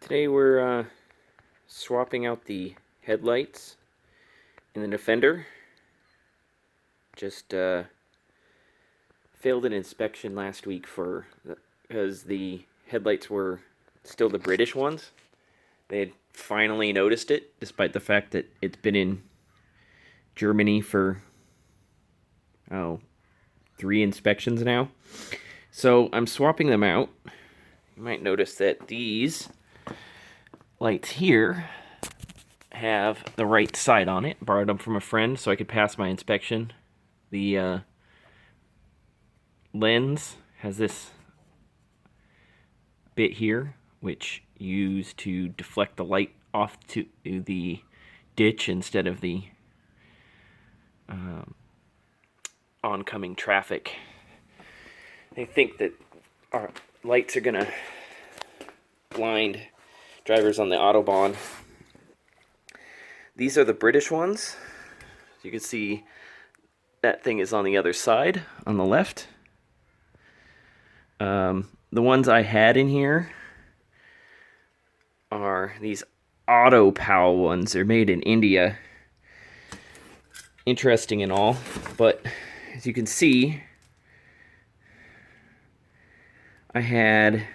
Today we're swapping out the headlights in the Defender. Just failed an inspection last week because the headlights were still the British ones. They had finally noticed it, despite the fact that it's been in Germany for 3 inspections now. So I'm swapping them out. You might notice that these lights here have the right side on it. Borrowed them from a friend so I could pass my inspection. The lens has this bit here, which you use to deflect the light off to the ditch instead of the oncoming traffic. They think that our lights are gonna blind drivers on the Autobahn. These are the British ones. You can see that thing is on the other side, on the left. The ones I had in here are these Auto Pal ones. They're made in India. Interesting and all, but as you can see, I had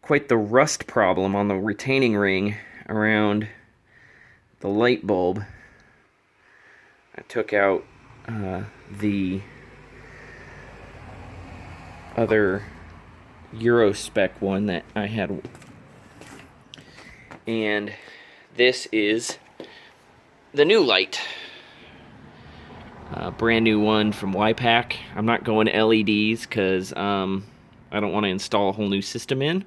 quite the rust problem on the retaining ring around the light bulb. I took out the other Euro spec one that I had, and this is the new light. Brand new one from YPAC. I'm not going LEDs because I don't want to install a whole new system in.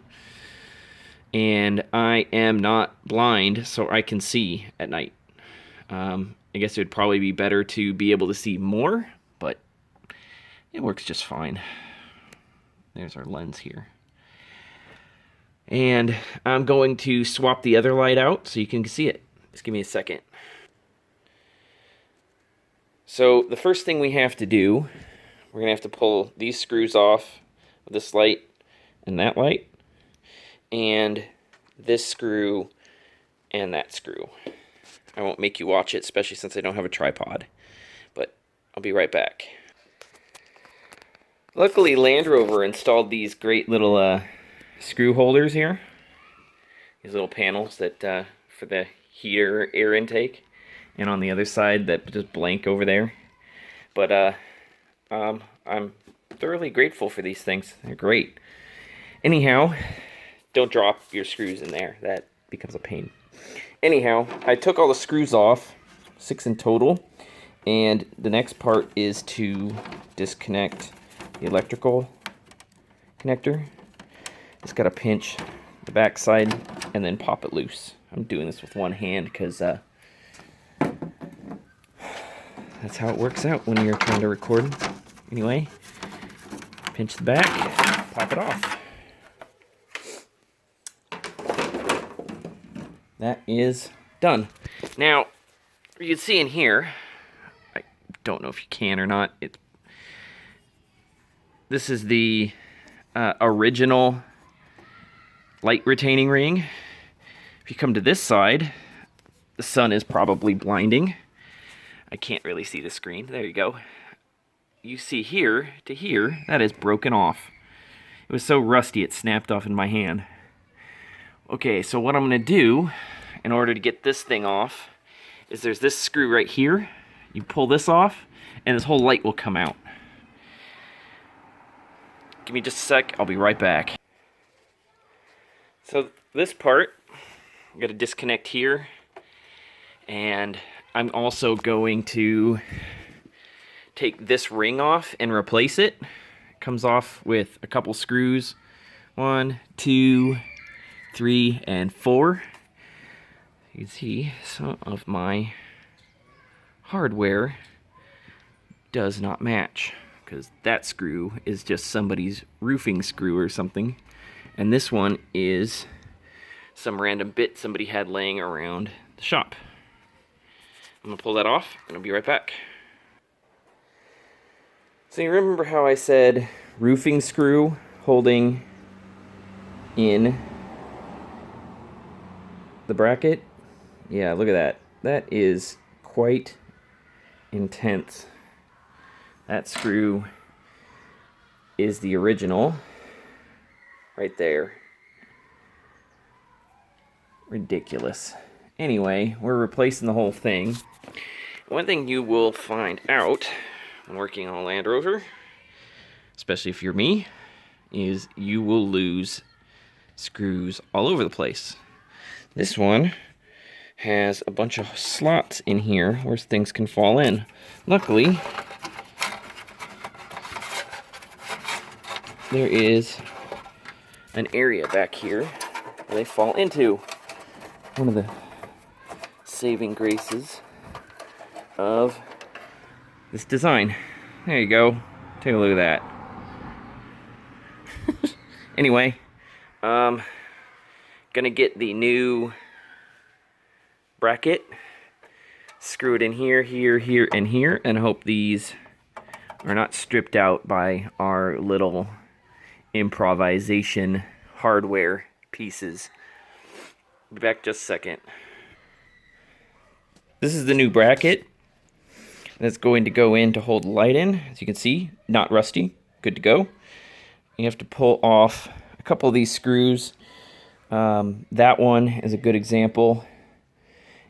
And I am not blind, so I can see at night. I guess it would probably be better to be able to see more, but it works just fine. There's our lens here. And I'm going to swap the other light out so you can see it. Just give me a second. So the first thing we have to do, we're going to have to pull these screws off of this light and that light, and this screw and that screw. I won't make you watch it, especially since I don't have a tripod, but I'll be right back. Luckily, Land Rover installed these great little screw holders here. These little panels that for the heater air intake, and on the other side that just blank over there. But I'm thoroughly grateful for these things. They're great. Anyhow, don't drop your screws in there. That becomes a pain. Anyhow, I took all the screws off, 6 in total, and the next part is to disconnect the electrical connector. Just gotta pinch the back side and then pop it loose. I'm doing this with one hand because that's how it works out when you're trying to record. Anyway, pinch the back, pop it off. That is done. Now, you can see in here, I don't know if you can or not, this is the original light retaining ring. If you come to this side, the sun is probably blinding. I can't really see the screen. There you go. You see here to here, that is broken off. It was so rusty it snapped off in my hand. Okay, so what I'm going to do in order to get this thing off is there's this screw right here. You pull this off and this whole light will come out. Give me just a sec, I'll be right back. So this part, I'm going to disconnect here, and I'm also going to take this ring off and replace it. It comes off with a couple screws. 1, 2, 3, and 4. You can see some of my hardware does not match, because that screw is just somebody's roofing screw or something, and this one is some random bit somebody had laying around the shop. I'm gonna pull that off and I'll be right back. So you remember how I said roofing screw holding in the bracket. Yeah, look at that. That is quite intense. That screw is the original right there. Ridiculous. Anyway, we're replacing the whole thing. One thing you will find out when working on a Land Rover, especially if you're me, is you will lose screws all over the place. This one has a bunch of slots in here where things can fall in. Luckily, there is an area back here where they fall into. One of the saving graces of this design. There you go. Take a look at that. Anyway, gonna get the new bracket, screw it in here, here, here, and here, and hope these are not stripped out by our little improvisation hardware pieces. Be back just a second. This is the new bracket that's going to go in to hold the light in. As you can see, not rusty, good to go. You have to pull off a couple of these screws. That one is a good example.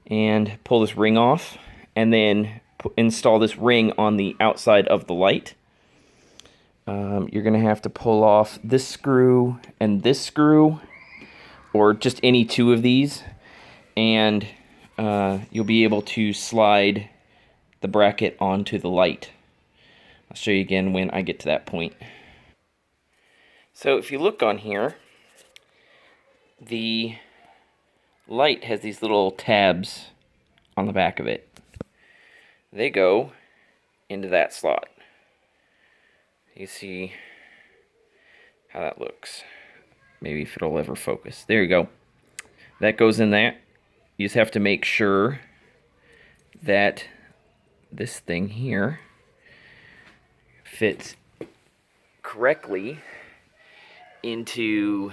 And pull this ring off, and then install this ring on the outside of the light. You're going to have to pull off this screw and this screw, or just any two of these, and you'll be able to slide the bracket onto the light. I'll show you again when I get to that point. So if you look on here, the light has these little tabs on the back of it. They go into that slot. You see how that looks. Maybe if it'll ever focus. There you go. That goes in there. You just have to make sure that this thing here fits correctly into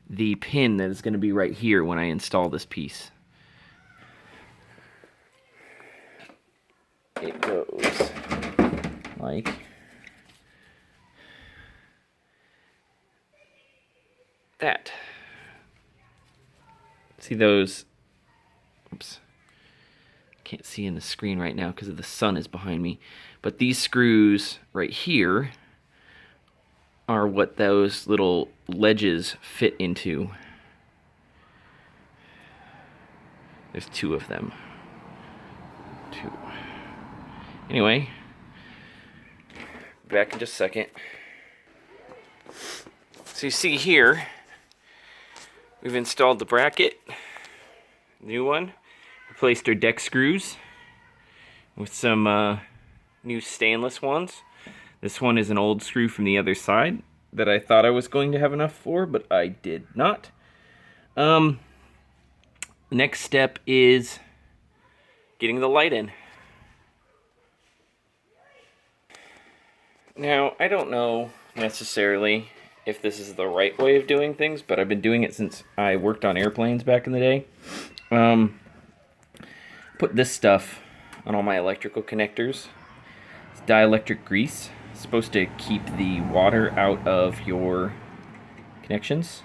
the pin that is going to be right here when I install this piece. It goes like that. See those? Oops. Can't see in the screen right now because the sun is behind me. But these screws right here are what those little ledges fit into. There's two of them. Two. Anyway, back in just a second. So you see here, we've installed the bracket, new one, replaced our deck screws with some new stainless ones. This one is an old screw from the other side that I thought I was going to have enough for, but I did not. Next step is getting the light in. Now, I don't know necessarily if this is the right way of doing things, but I've been doing it since I worked on airplanes back in the day. Put this stuff on all my electrical connectors. It's dielectric grease. It's supposed to keep the water out of your connections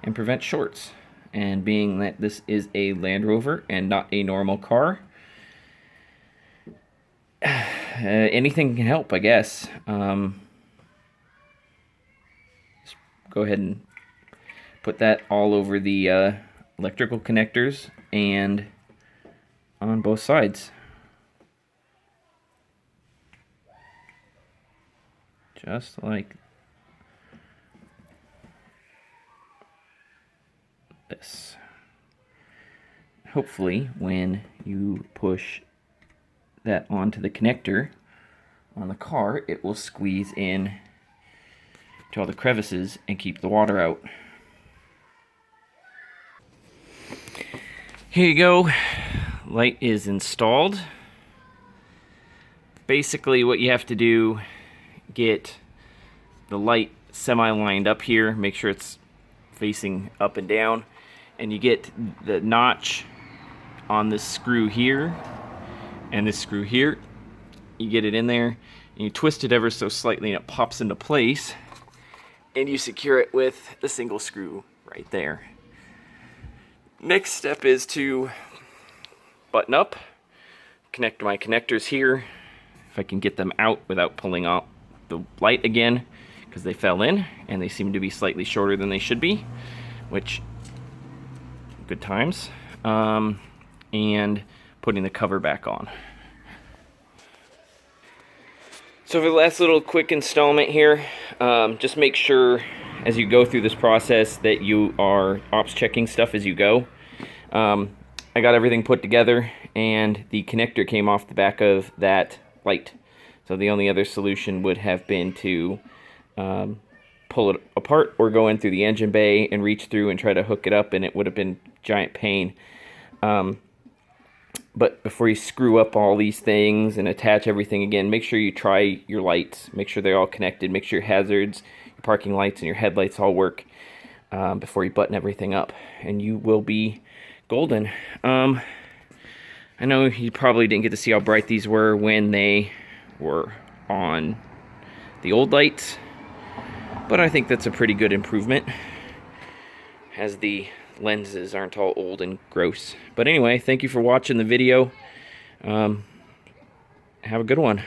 and prevent shorts. And being that this is a Land Rover and not a normal car, anything can help, I guess. Just go ahead and put that all over the electrical connectors and on both sides. Just like this. Hopefully, when you push that onto the connector on the car, it will squeeze in to all the crevices and keep the water out. Here you go. Light is installed. Basically, what you have to do, get the light semi-lined up here, make sure it's facing up and down, and you get the notch on this screw here and this screw here. You get it in there, and you twist it ever so slightly, and it pops into place, and you secure it with the single screw right there. Next step is to button up, connect my connectors here, if I can get them out without pulling out the light again, because they fell in, and they seem to be slightly shorter than they should be, which, good times, and putting the cover back on. So for the last little quick installment here, just make sure as you go through this process that you are ops checking stuff as you go. I got everything put together, and the connector came off the back of that light. So the only other solution would have been to pull it apart or go in through the engine bay and reach through and try to hook it up, and it would have been giant pain. But before you screw up all these things and attach everything again, make sure you try your lights. Make sure they're all connected. Make sure your hazards, your parking lights, and your headlights all work before you button everything up. And you will be golden. I know you probably didn't get to see how bright these were when they were on the old lights, but I think that's a pretty good improvement, as the lenses aren't all old and gross. But anyway, thank you for watching the video. Have a good one.